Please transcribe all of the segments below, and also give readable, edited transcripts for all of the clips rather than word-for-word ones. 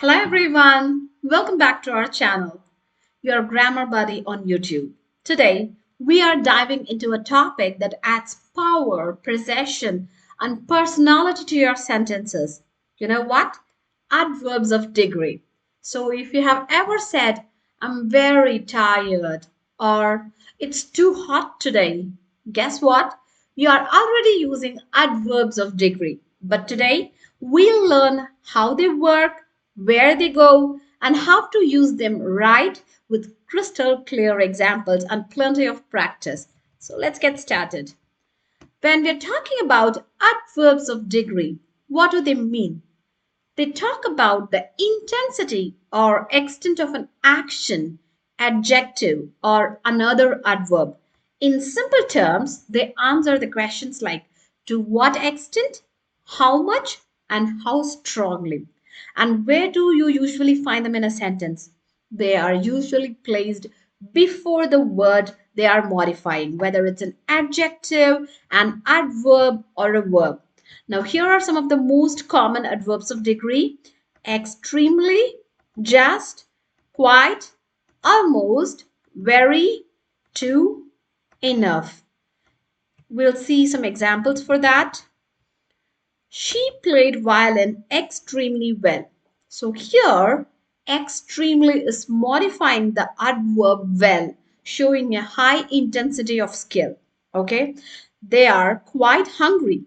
Hello everyone, welcome back to our channel, your grammar buddy on YouTube. Today, we are diving into a topic that adds power, precision, and personality to your sentences. You know what? Adverbs of degree. So, if you have ever said, I'm very tired, or it's too hot today, guess what? You are already using adverbs of degree. But today, we'll learn how they work, where they go, and how to use them right with crystal clear examples and plenty of practice. So let's get started. When we're talking about adverbs of degree, what do they mean? They talk about the intensity or extent of an action, adjective, or another adverb. In simple terms, they answer the questions like to what extent, how much, and how strongly. And where do you usually find them in a sentence? They are usually placed before the word they are modifying, whether it's an adjective, an adverb, or a verb. Now, here are some of the most common adverbs of degree: extremely, just, quite, almost, very, too, enough. We'll see some examples for that. She played violin extremely well. So here, extremely is modifying the adverb well, showing a high intensity of skill. Okay, they are quite hungry.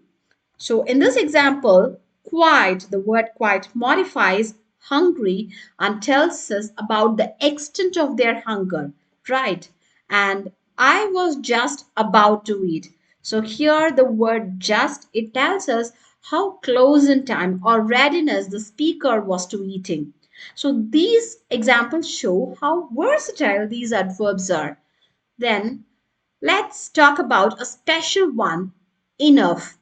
So in this example, quite, the word quite modifies hungry and tells us about the extent of their hunger, right? And I was just about to eat. So here the word just, it tells us how close in time or readiness the speaker was to eating. So these examples show how versatile these adverbs are. Then let's talk about a special one, enough.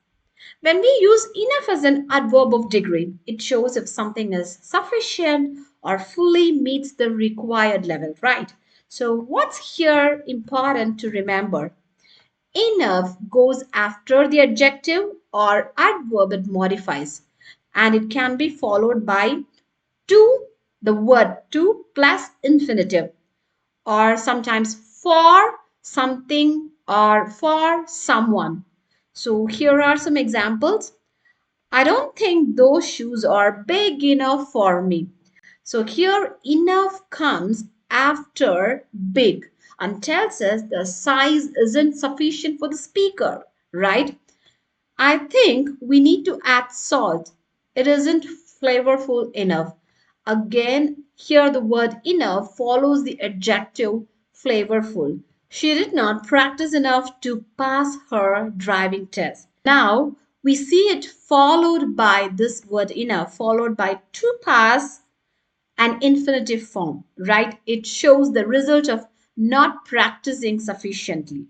When we use enough as an adverb of degree, it shows if something is sufficient or fully meets the required level, right? So, what's here important to remember? Enough goes after the adjective or adverb it modifies, and it can be followed by to, the word to plus infinitive, or sometimes for something or for someone. So, here are some examples. I don't think those shoes are big enough for me. So here enough comes after big and tells us the size isn't sufficient for the speaker, right? I think we need to add salt. It isn't flavorful enough. Again, here the word enough follows the adjective flavorful. She did not practice enough to pass her driving test. Now we see it followed by this word enough, followed by to pass, an infinitive form, right? It shows the result of not practicing sufficiently.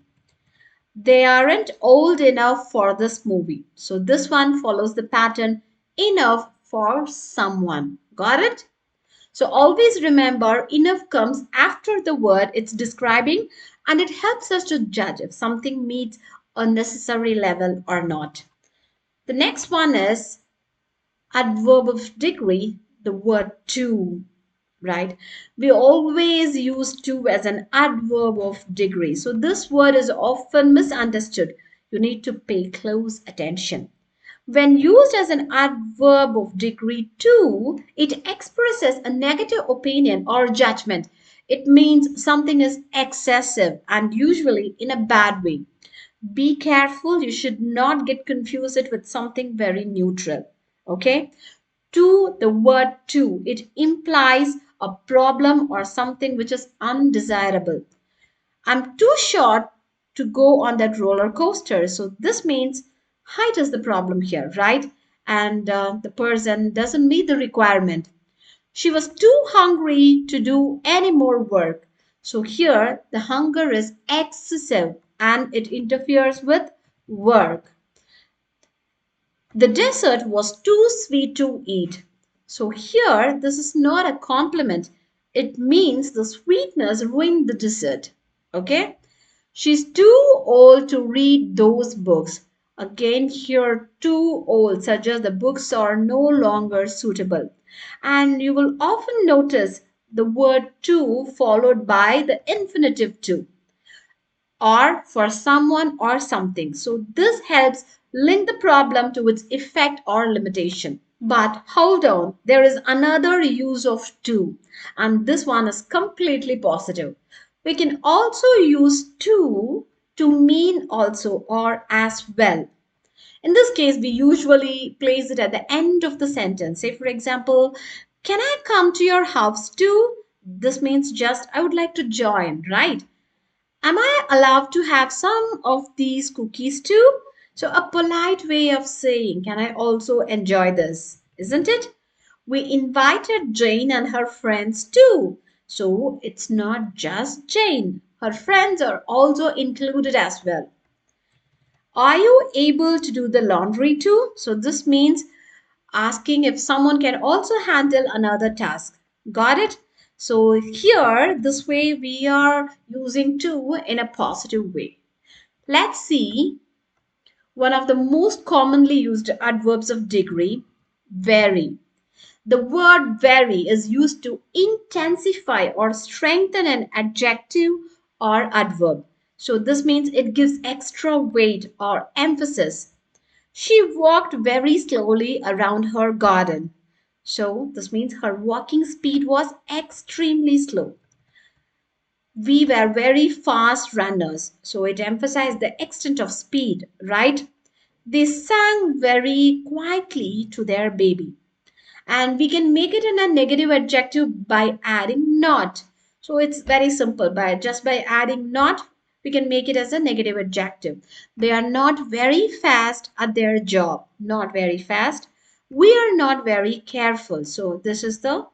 They aren't old enough for this movie. So this one follows the pattern enough for someone. Got it? So always remember enough comes after the word it's describing, and it helps us to judge if something meets a necessary level or not. The next one is adverb of degree, the word to, right? We always use to as an adverb of degree. So this word is often misunderstood. You need to pay close attention. When used as an adverb of degree to, it expresses a negative opinion or judgment. It means something is excessive and usually in a bad way. Be careful, you should not get confused it with something very neutral. Okay? To, the word to, it implies a problem or something which is undesirable. I'm too short to go on that roller coaster. So this means height is the problem here, right? And the person doesn't meet the requirement. She was too hungry to do any more work. So here the hunger is excessive and it interferes with work. The dessert was too sweet to eat. So here, this is not a compliment. It means the sweetness ruined the dessert. Okay? She's too old to read those books. Again, here too old suggests the books are no longer suitable. And you will often notice the word to followed by the infinitive to or for someone or something. So this helps link the problem to its effect or limitation. But hold on, there is another use of to, and this one is completely positive. We can also use to mean also or as well. In this case, we usually place it at the end of the sentence. Say, for example, can I come to your house too? This means just I would like to join, right? Am I allowed to have some of these cookies too? So, a polite way of saying, can I also enjoy this? Isn't it? We invited Jane and her friends too. So, it's not just Jane, her friends are also included as well. Are you able to do the laundry too? So, this means asking if someone can also handle another task. Got it? So here, this way we are using to in a positive way. Let's see one of the most commonly used adverbs of degree, very. The word very is used to intensify or strengthen an adjective or adverb. So this means it gives extra weight or emphasis. She walked very slowly around her garden. So, this means her walking speed was extremely slow. We were very fast runners. So, it emphasized the extent of speed, right? They sang very quietly to their baby. And we can make it in a negative adjective by adding not. So it's very simple. By adding not, we can make it as a negative adjective. They are not very fast at their job. Not very fast. We are not very careful. So this is the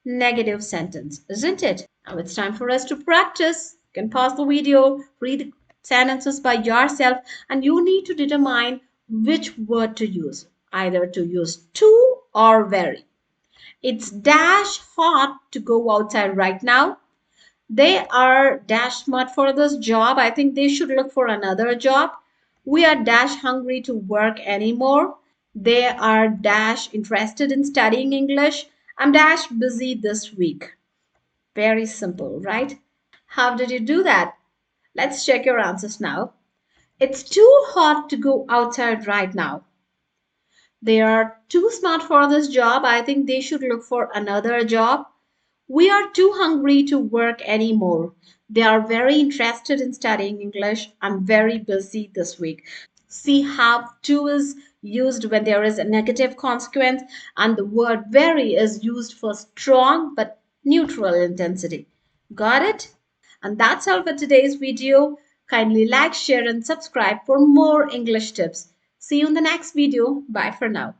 negative sentence, isn't it? Now it's time for us to practice. You can pause the video, read the sentences by yourself, and you need to determine which word to use. Either to use to or very. It's dash hot to go outside right now. They are dash smart for this job. I think they should look for another job. We are dash hungry to work anymore. They are dash interested in studying English. I'm dash busy this week. Very simple, right? How did you do that? Let's check your answers now. It's too hot to go outside right now. They are too smart for this job. I think they should look for another job. We are too hungry to work anymore. They are very interested in studying English. I'm very busy this week. See how to is used when there is a negative consequence, and the word very is used for strong but neutral intensity. Got it? And that's all for today's video. Kindly like, share, and subscribe for more English tips. See you in the next video. Bye for now.